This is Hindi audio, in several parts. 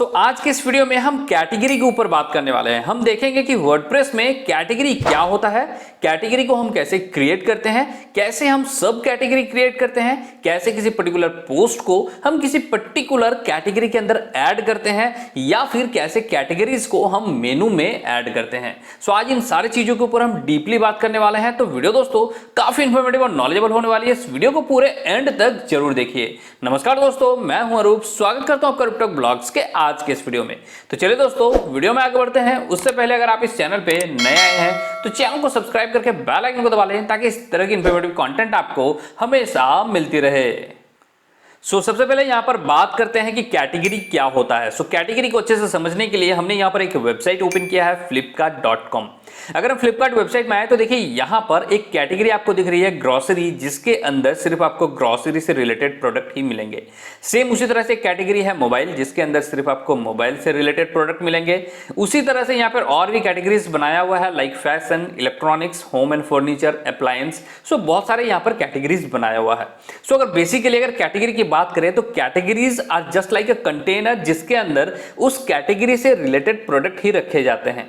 आज के इस वीडियो में हम कैटेगरी के ऊपर बात करने वाले हैं। हम देखेंगे कि वर्डप्रेस में कैटेगरी क्या होता है, कैटेगरी को हम कैसे क्रिएट करते हैं, कैसे हम सब कैटेगरी क्रिएट करते हैं, कैसे किसी पर्टिकुलर पोस्ट को हम किसी पर्टिकुलर कैटेगरी के अंदर ऐड करते हैं, या फिर कैसे कैटेगरीज को हम मेनू में ऐड करते हैं। आज इन सारी चीजों के ऊपर हम डीपली बात करने वाले हैं। तो वीडियो दोस्तों काफी इंफॉर्मेटिव और नॉलेजेबल होने वाली है। इस वीडियो को पूरे एंड तक जरूर देखिए। नमस्कार दोस्तों, मैं हूं अरूप, स्वागत करता हूं आपका रूपटॉक ब्लॉग्स के आज के इस वीडियो में। तो चलिए दोस्तों वीडियो में आगे बढ़ते हैं। उससे पहले अगर आप इस चैनल पे नए आए हैं तो चैनल को सब्सक्राइब करके बेल आइकन को दबा लें ताकि इस तरह की इंफॉर्मेटिव कंटेंट आपको हमेशा मिलती रहे। सबसे पहले यहां पर बात करते हैं कि कैटेगरी क्या होता है। कैटेगरी को अच्छे से समझने के लिए हमने यहां पर एक वेबसाइट ओपन किया है flipkart.com। अगर हम फ्लिपकार्ट वेबसाइट में आए तो देखिए यहां पर एक कैटेगरी आपको दिख रही है ग्रोसरी, जिसके अंदर सिर्फ आपको ग्रोसरी से रिलेटेड प्रोडक्ट ही मिलेंगे। सेम उसी तरह से कैटेगरी है मोबाइल, जिसके अंदर सिर्फ आपको मोबाइल से रिलेटेड प्रोडक्ट मिलेंगे। उसी तरह से यहां पर और भी कैटेगरीज बनाया हुआ है, like fashion, electronics, home and furniture, appliance. बहुत सारे यहां पर कैटेगरीज बनाया हुआ है। अगर बेसिकली अगर कैटेगरी की बात करें तो categories are just like a container, जिसके अंदर उस कैटेगरी से रिलेटेड प्रोडक्ट ही रखे जाते हैं।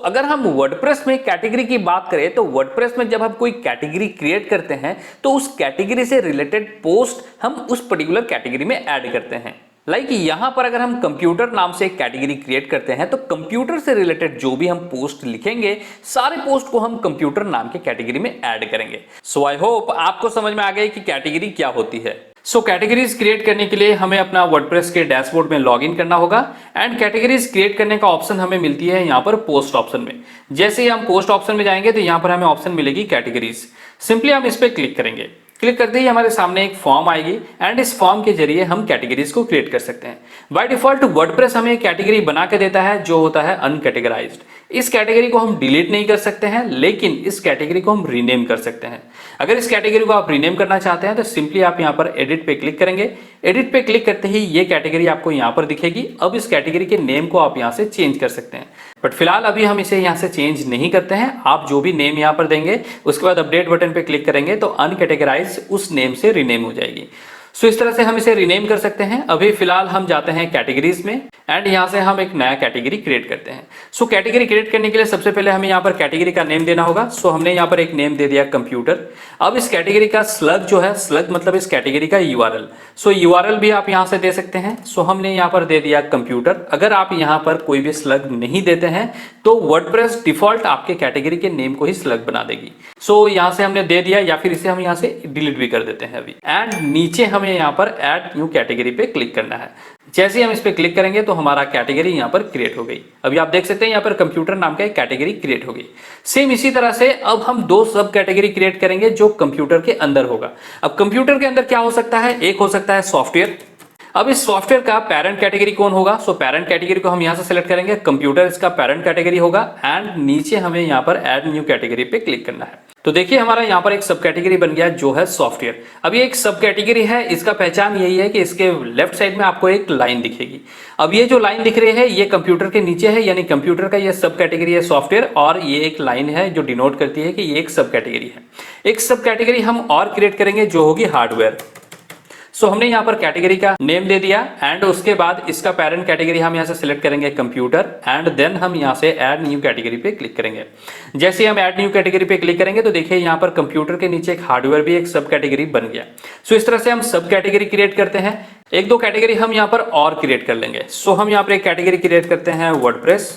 अगर हम वर्डप्रेस में कैटेगरी की बात करें तो वर्डप्रेस में जब हम कोई कैटेगरी क्रिएट करते हैं तो उस कैटेगरी से रिलेटेड पोस्ट हम उस पर्टिकुलर कैटेगरी में ऐड करते हैं। लाइक यहां पर अगर हम कंप्यूटर नाम से एक कैटेगरी क्रिएट करते हैं तो कंप्यूटर से रिलेटेड जो भी हम पोस्ट लिखेंगे, सारे पोस्ट को हम कंप्यूटर नाम के कैटेगरी में ऐड करेंगे। आई होप आपको समझ में आ गई कि कैटेगरी क्या होती है। कैटेगरीज क्रिएट करने के लिए हमें अपना वर्डप्रेस के डैशबोर्ड में लॉग इन करना होगा एंड कैटेगरीज क्रिएट करने का ऑप्शन हमें मिलती है यहाँ पर पोस्ट ऑप्शन में। जैसे ही हम पोस्ट ऑप्शन में जाएंगे तो यहाँ पर हमें ऑप्शन मिलेगी कैटेगरीज। सिंपली हम इस पर क्लिक करेंगे। क्लिक करते ही हमारे सामने एक फॉर्म आएगी एंड इस फॉर्म के जरिए हम कैटेगरीज को क्रिएट कर सकते हैं। बाय डिफॉल्ट वर्डप्रेस हमें कैटेगरी बना के देता है जो होता है अनकैटेगराइज्ड। इस कैटेगरी को हम डिलीट नहीं कर सकते हैं, लेकिन इस कैटेगरी को हम रीनेम कर सकते हैं। अगर इस कैटेगरी को आप रीनेम करना चाहते हैं तो सिंपली आप यहाँ पर एडिट पे क्लिक करेंगे। एडिट पे क्लिक करते ही ये कैटेगरी आपको यहाँ पर दिखेगी। अब इस कैटेगरी के नेम को आप यहाँ से चेंज कर सकते हैं, बट फिलहाल अभी हम इसे यहाँ से चेंज नहीं करते हैं। आप जो भी नेम यहाँ पर देंगे उसके बाद अपडेट बटन पे क्लिक करेंगे तो अनकैटेगराइज उस नेम से रीनेम हो जाएगी। इस तरह से हम इसे रीनेम कर सकते हैं। अभी फिलहाल हम जाते हैं कैटेगरीज में एंड यहाँ से हम एक नया कैटेगरी क्रिएट करते हैं। कैटेगरी क्रिएट करने के लिए सबसे पहले हमें यहाँ पर कैटेगरी का नेम देना होगा। हमने यहाँ पर एक नेम दे दिया कंप्यूटर। अब इस कैटेगरी का स्लग जो है, स्लग मतलब इस कैटेगरी का यूआरएल। यूआरएल भी आप यहाँ से दे सकते हैं। हमने यहाँ पर दे दिया कंप्यूटर। अगर आप यहाँ पर कोई भी स्लग नहीं देते हैं तो वर्डप्रेस डिफॉल्ट आपके कैटेगरी के नेम को ही स्लग बना देगी। यहाँ से हमने दे दिया, या फिर इसे हम यहाँ से डिलीट भी कर देते हैं अभी। एंड नीचे हमें यहाँ पर ऐड न्यू कैटेगरी पे क्लिक करना है। जैसे ही हम इस पे क्लिक करेंगे तो हमारा कैटेगरी यहाँ पर क्रिएट हो गई। अभी आप देख सकते हैं यहाँ पर कंप्यूटर नाम का एक कैटेगरी क्रिएट हो गई। सेम इसी तरह से अब हम दो सब कैटेगरी क्रिएट करेंगे जो कंप्यूटर के अंदर होगा। अब कंप्यूटर के अंदर क्या हो सकता है, एक हो सकता है सॉफ्टवेयर। अब इस सॉफ्टवेयर का पेरेंट कैटेगरी कौन होगा? पेरेंट कैटेगरी को हम यहाँ से सिलेक्ट करेंगे, कंप्यूटर इसका पेरेंट कैटेगरी होगा एंड नीचे हमें यहाँ पर ऐड न्यू कैटेगरी पे क्लिक करना है। तो देखिए हमारा यहाँ पर एक सब कैटेगरी बन गया जो है सॉफ्टवेयर। अब ये एक सब कैटेगरी है, इसका पहचान यही है कि इसके लेफ्ट साइड में आपको एक लाइन दिखेगी। अब ये जो लाइन दिख रही है ये कंप्यूटर के नीचे है, यानी कंप्यूटर का ये सब कैटेगरी है सॉफ्टवेयर, और ये एक लाइन है जो डिनोट करती है कि ये एक सब कैटेगरी है। एक सब कैटेगरी हम और क्रिएट करेंगे जो होगी हार्डवेयर। हमने यहाँ पर कैटेगरी का नेम दे दिया एंड उसके बाद इसका पेरेंट कैटेगरी हम यहाँ से सिलेक्ट करेंगे कंप्यूटर एंड देन हम यहाँ से ऐड न्यू कैटेगरी पे क्लिक करेंगे। जैसे हम ऐड न्यू कैटेगरी पे क्लिक करेंगे तो देखिए यहाँ पर कंप्यूटर के नीचे एक हार्डवेयर भी एक सब कैटेगरी बन गया। इस तरह से हम सब कैटेगरी क्रिएट करते हैं। एक दो कैटेगरी हम यहाँ पर और क्रिएट कर लेंगे। हम यहाँ पर एक कैटेगरी क्रिएट करते हैं वर्डप्रेस,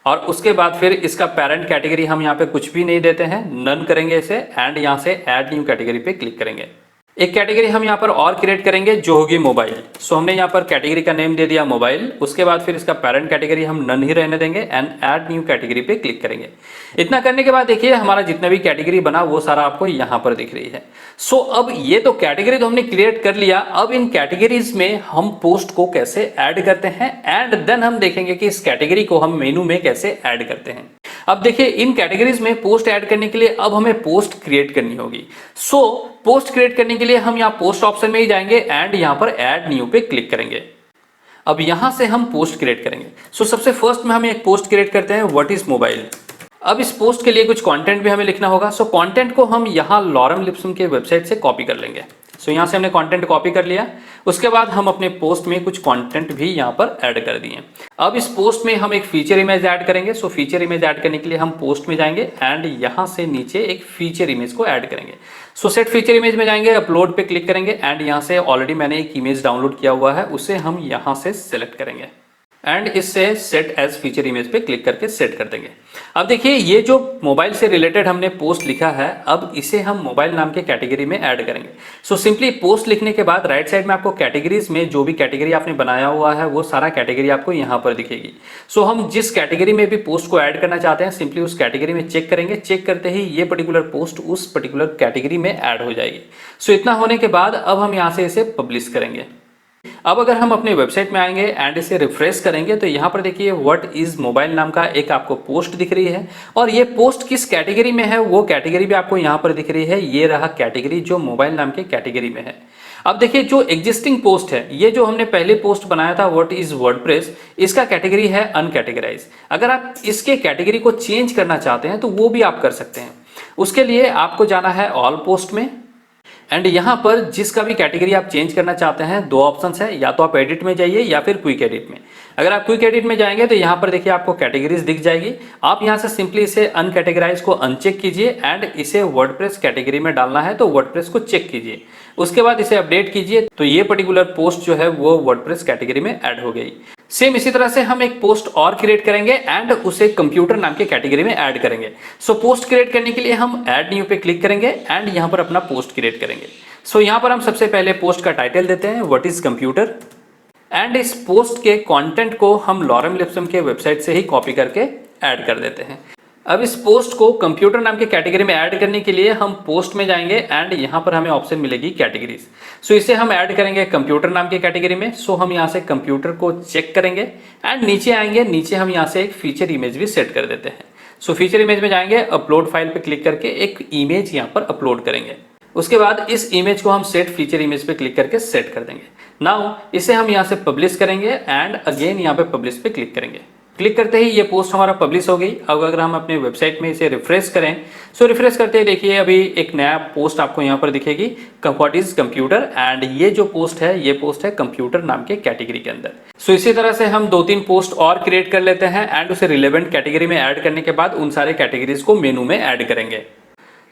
और उसके बाद फिर इसका पेरेंट कैटेगरी हम यहाँ पे कुछ भी नहीं देते हैं, नन करेंगे इसे एंड यहाँ से ऐड न्यू कैटेगरी पे क्लिक करेंगे। एक कैटेगरी हम यहाँ पर और क्रिएट करेंगे जो होगी मोबाइल। हमने यहाँ पर कैटेगरी का नेम दे दिया मोबाइल। उसके बाद फिर इसका पेरेंट कैटेगरी हम नन ही रहने देंगे एंड ऐड न्यू कैटेगरी पे क्लिक करेंगे। इतना करने के बाद देखिए हमारा जितना भी कैटेगरी बना वो सारा आपको यहाँ पर दिख रही है। अब ये तो कैटेगरी तो हमने क्रिएट कर लिया। अब इन कैटेगरीज में हम पोस्ट को कैसे ऐड करते हैं एंड देन हम देखेंगे कि इस कैटेगरी को हम मेनू में कैसे ऐड करते हैं। अब देखिए इन कैटेगरीज में पोस्ट ऐड करने के लिए अब हमें पोस्ट क्रिएट करनी होगी। पोस्ट क्रिएट करने के लिए हम यहाँ पोस्ट ऑप्शन में ही जाएंगे एंड यहाँ पर ऐड न्यू पे क्लिक करेंगे। अब यहाँ से हम पोस्ट क्रिएट करेंगे। सबसे फर्स्ट में हम एक पोस्ट क्रिएट करते हैं, व्हाट इज मोबाइल। अब इस पोस्ट के लिए कुछ कंटेंट भी हमें लिखना होगा। कंटेंट को हम यहाँ लॉरेम लिप्सन के वेबसाइट से कॉपी कर लेंगे। सो यहाँ से हमने कंटेंट कॉपी कर लिया। उसके बाद हम अपने पोस्ट में कुछ कंटेंट भी यहाँ पर ऐड कर दिए। अब इस पोस्ट में हम एक फीचर इमेज ऐड करेंगे। सो फीचर इमेज ऐड करने के लिए हम पोस्ट में जाएंगे एंड यहाँ से नीचे एक फीचर इमेज को ऐड करेंगे। सो सेट फीचर इमेज में जाएंगे, अपलोड पे क्लिक करेंगे एंड यहाँ से ऑलरेडी मैंने एक इमेज डाउनलोड किया हुआ है, उसे हम यहाँ से सिलेक्ट करेंगे एंड इससे सेट एज फीचर इमेज पे क्लिक करके सेट कर देंगे। अब देखिए ये जो मोबाइल से रिलेटेड हमने पोस्ट लिखा है, अब इसे हम मोबाइल नाम के कैटेगरी में ऐड करेंगे। सो सिंपली पोस्ट लिखने के बाद राइट साइड में आपको कैटेगरीज में जो भी कैटेगरी आपने बनाया हुआ है वो सारा कैटेगरी आपको यहाँ पर दिखेगी। सो हम जिस कैटेगरी में भी पोस्ट को ऐड करना चाहते हैं सिंपली उस कैटेगरी में चेक करेंगे। चेक करते ही ये पर्टिकुलर पोस्ट उस पर्टिकुलर कैटेगरी में ऐड हो जाएगी। सो इतना होने के बाद अब हम यहाँ से इसे पब्लिश करेंगे। अब अगर हम अपने वेबसाइट में आएंगे एंड इसे रिफ्रेश करेंगे तो यहाँ पर देखिए व्हाट इज मोबाइल नाम का एक आपको पोस्ट दिख रही है और ये पोस्ट किस कैटेगरी में है वो कैटेगरी भी आपको यहाँ पर दिख रही है। ये रहा कैटेगरी जो मोबाइल नाम के कैटेगरी में है। अब देखिए जो एग्जिस्टिंग पोस्ट है, ये जो हमने पहले पोस्ट बनाया था व्हाट इज वर्डप्रेस, इसका कैटेगरी है अनकैटेगराइज। अगर आप इसके कैटेगरी को चेंज करना चाहते हैं तो वो भी आप कर सकते हैं। उसके लिए आपको जाना है ऑल पोस्ट में एंड यहाँ पर जिसका भी कैटेगरी आप चेंज करना चाहते हैं दो ऑप्शंस है, या तो आप एडिट में जाइए या फिर क्विक एडिट में। अगर आप क्विक एडिट में जाएंगे तो यहाँ पर देखिए आपको कैटेगरीज दिख जाएगी। आप यहाँ से सिंपली इसे अनकैटेगराइज को अनचेक कीजिए एंड इसे वर्डप्रेस कैटेगरी में डालना है तो वर्डप्रेस को चेक कीजिए। उसके बाद इसे अपडेट कीजिए तो ये पर्टिकुलर पोस्ट जो है वो वर्डप्रेस कैटेगरी में ऐड हो गई। सेम इसी तरह से हम एक पोस्ट और क्रिएट करेंगे एंड उसे कंप्यूटर नाम के कैटेगरी में ऐड करेंगे। सो पोस्ट क्रिएट करने के लिए हम ऐड न्यू पे क्लिक करेंगे एंड यहाँ पर अपना पोस्ट क्रिएट करेंगे। सो यहाँ पर हम सबसे पहले पोस्ट का टाइटल देते हैं व्हाट इज कंप्यूटर एंड इस पोस्ट के कंटेंट को हम लॉरेम लिप्सम के वेबसाइट से ही कॉपी करके ऐड कर देते हैं। अब इस पोस्ट को कंप्यूटर नाम के कैटेगरी में ऐड करने के लिए हम पोस्ट में जाएंगे एंड यहाँ पर हमें ऑप्शन मिलेगी कैटेगरीज। सो इसे हम ऐड करेंगे कंप्यूटर नाम के कैटेगरी में। सो हम यहाँ से कंप्यूटर को चेक करेंगे एंड नीचे आएंगे, नीचे हम यहाँ से एक फीचर इमेज भी सेट कर देते हैं। सो फीचर इमेज में जाएंगे, अपलोड फाइल पे क्लिक करके एक इमेज यहाँ पर अपलोड करेंगे। उसके बाद इस इमेज को हम सेट फीचर इमेज पे क्लिक करके सेट कर देंगे। नाउ इसे हम यहाँ से पब्लिश करेंगे एंड अगेन यहाँ पे पब्लिश पे क्लिक करेंगे। क्लिक करते ही ये पोस्ट हमारा पब्लिश हो गई। अब अगर हम अपने वेबसाइट में इसे रिफ्रेश करें, सो रिफ्रेश करते ही देखिए अभी एक नया पोस्ट आपको यहाँ पर दिखेगी व्हाट इज कंप्यूटर एंड ये जो पोस्ट है ये पोस्ट है कंप्यूटर नाम के कैटेगरी के अंदर। सो इसी तरह से हम 2-3 पोस्ट और क्रिएट कर लेते हैं एंड उसे रिलेवेंट कैटेगरी में ऐड करने के बाद उन सारे कैटेगरीज को मेनू में ऐड करेंगे।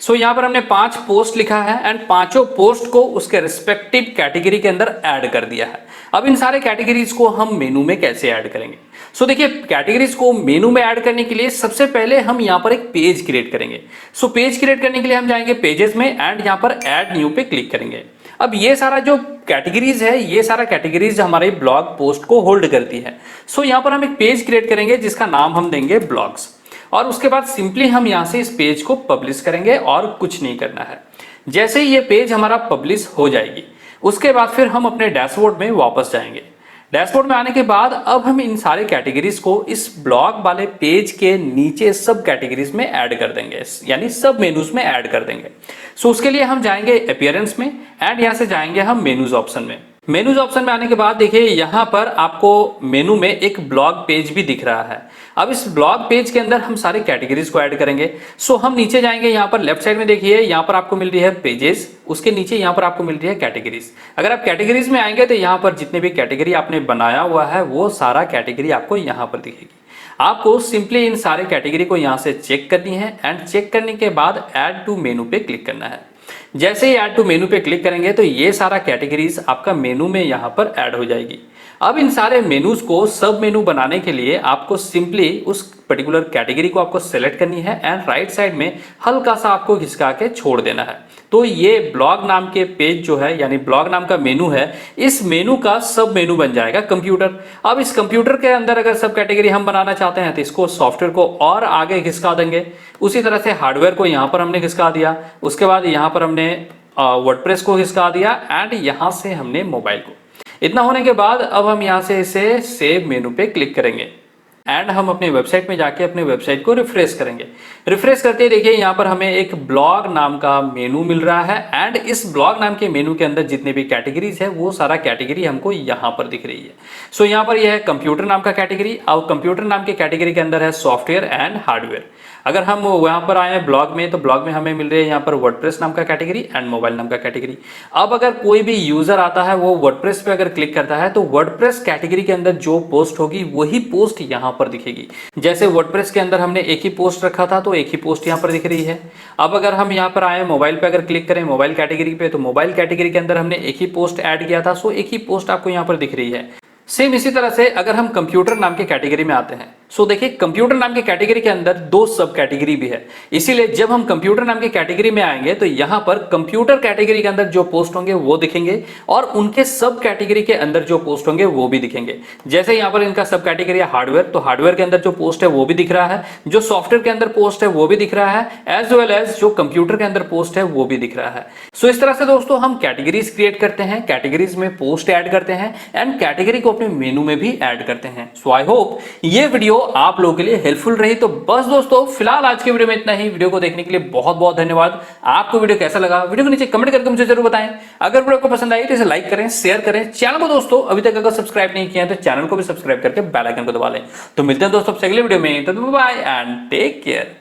सो यहाँ पर हमने 5 पोस्ट लिखा है एंड पांचों पोस्ट को उसके रिस्पेक्टिव कैटेगरी के अंदर ऐड कर दिया है। अब इन सारे कैटेगरीज को हम मेनू में कैसे ऐड करेंगे? सो देखिए कैटेगरीज को मेनू में ऐड करने के लिए सबसे पहले हम यहाँ पर एक पेज क्रिएट करेंगे। सो पेज क्रिएट करने के लिए हम जाएंगे पेजेस में एंड यहाँ पर ऐड न्यू पे क्लिक करेंगे। अब ये सारा जो कैटेगरीज है ये सारा कैटेगरीज हमारे ब्लॉग पोस्ट को होल्ड करती है। सो यहाँ पर हम एक पेज क्रिएट करेंगे जिसका नाम हम देंगे ब्लॉग्स और उसके बाद सिंपली हम यहाँ से इस पेज को पब्लिश करेंगे और कुछ नहीं करना है। जैसे ही ये पेज हमारा पब्लिश हो जाएगी उसके बाद फिर हम अपने डैशबोर्ड में वापस जाएंगे। डैशबोर्ड में आने के बाद अब हम इन सारे कैटेगरीज को इस ब्लॉग वाले पेज के नीचे सब कैटेगरीज में ऐड कर देंगे, यानी सब मेनूज में ऐड कर देंगे। सो उसके लिए हम जाएंगे अपीयरेंस में एंड यहाँ से जाएंगे हम मेनूज ऑप्शन में। मेनूज ऑप्शन में आने के बाद देखिए यहाँ पर आपको मेनू में एक ब्लॉग पेज भी दिख रहा है। अब इस ब्लॉग पेज के अंदर हम सारे कैटेगरीज को ऐड करेंगे। सो हम नीचे जाएंगे, यहाँ पर लेफ्ट साइड में देखिए यहाँ पर आपको मिल रही है पेजेस, उसके नीचे यहाँ पर आपको मिल रही है कैटेगरीज। अगर आप कैटेगरीज में आएंगे तो यहाँ पर जितने भी कैटेगरी आपने बनाया हुआ है वो सारा कैटेगरी आपको यहाँ पर दिखेगी। आपको सिंपली इन सारे कैटेगरी को यहाँ से चेक करनी है एंड चेक करने के बाद ऐड टू मेनू पे क्लिक करना है। जैसे ही ऐड टू मेनू पे क्लिक करेंगे तो ये सारा कैटेगरीज आपका मेनू में यहाँ पर ऐड हो जाएगी। अब इन सारे मेनूज को सब मेनू बनाने के लिए आपको सिंपली उस पर्टिकुलर कैटेगरी को आपको सेलेक्ट करनी है एंड राइट साइड में हल्का सा आपको खिसका के छोड़ देना है। तो ये ब्लॉग नाम के पेज जो है यानी ब्लॉग नाम का मेनू है, इस मेनू का सब मेनू बन जाएगा कंप्यूटर। अब इस कंप्यूटर के अंदर अगर सब कैटेगरी हम बनाना चाहते हैं तो इसको सॉफ्टवेयर को और आगे खिसका देंगे। उसी तरह से हार्डवेयर को यहाँ पर हमने खिसका दिया, उसके बाद यहाँ पर हमने वर्डप्रेस को खिसका दिया एंड यहाँ से हमने मोबाइल को। इतना होने के बाद अब हम यहाँ से इसे सेव मेनू पे क्लिक करेंगे एंड हम अपने वेबसाइट में जाके अपने वेबसाइट को रिफ्रेश करेंगे। रिफ्रेश करते ही देखिए यहाँ पर हमें एक ब्लॉग नाम का मेनू मिल रहा है एंड इस ब्लॉग नाम के मेनू के अंदर जितने भी कैटेगरीज है वो सारा कैटेगरी हमको यहाँ पर दिख रही है। सो यहाँ पर यह है कंप्यूटर नाम का कैटेगरी और कंप्यूटर नाम के कैटेगरी के अंदर है सॉफ्टवेयर एंड हार्डवेयर। अगर हम यहाँ पर आए ब्लॉग में तो ब्लॉग में हमें मिल रही है यहाँ पर वर्डप्रेस नाम का कैटेगरी एंड मोबाइल नाम का कैटेगरी। अब अगर कोई भी यूजर आता है वो वर्डप्रेस पे अगर क्लिक करता है तो वर्डप्रेस कैटेगरी के अंदर जो पोस्ट होगी वही पोस्ट यहाँ पर दिखेगी। जैसे वर्डप्रेस के अंदर हमने एक ही पोस्ट रखा था तो एक ही पोस्ट यहाँ पर दिख रही है। अब अगर हम यहाँ पर आए मोबाइल पे अगर क्लिक करें मोबाइल कैटेगरी पे तो मोबाइल कैटेगरी के अंदर हमने एक ही पोस्ट ऐड किया था, सो एक ही पोस्ट आपको यहाँ पर दिख रही है। सेम इसी तरह से अगर हम कंप्यूटर नाम के कैटेगरी में आते हैं, सो देखिए कंप्यूटर नाम के कैटेगरी के अंदर दो सब कैटेगरी भी है, इसीलिए जब हम कंप्यूटर नाम के कैटेगरी में आएंगे तो यहाँ पर कंप्यूटर कैटेगरी के अंदर जो पोस्ट होंगे वो दिखेंगे और उनके सब कैटेगरी के अंदर जो पोस्ट होंगे वो भी दिखेंगे। जैसे यहाँ पर इनका सब कैटेगरी है हार्डवेयर, तो हार्डवेयर के अंदर जो पोस्ट है वो भी दिख रहा है, जो सॉफ्टवेयर के अंदर पोस्ट है वो भी दिख रहा है, एज वेल एज जो कंप्यूटर के अंदर पोस्ट है वो भी दिख रहा है। सो इस तरह से दोस्तों हम कैटेगरीज क्रिएट करते हैं, कैटेगरीज में पोस्ट ऐड करते हैं एंड कैटेगरी को अपने मेनू में भी ऐड करते हैं। सो आई होप ये वीडियो आप लोगों के लिए हेल्पफुल रही। तो बस दोस्तों फिलहाल आज के वीडियो में इतना ही। वीडियो को देखने के लिए बहुत बहुत धन्यवाद। आपको वीडियो कैसा लगा वीडियो को नीचे कमेंट करके मुझे जरूर बताएं। अगर वीडियो को पसंद आई तो इसे लाइक करें, शेयर करें। चैनल को दोस्तों अभी तक अगर सब्सक्राइब नहीं किया है तो चैनल को भी सब्सक्राइब करके बेल आइकन को दबा लें। तो मिलते हैं दोस्तों अगले वीडियो में, तो बाय एंड टेक केयर।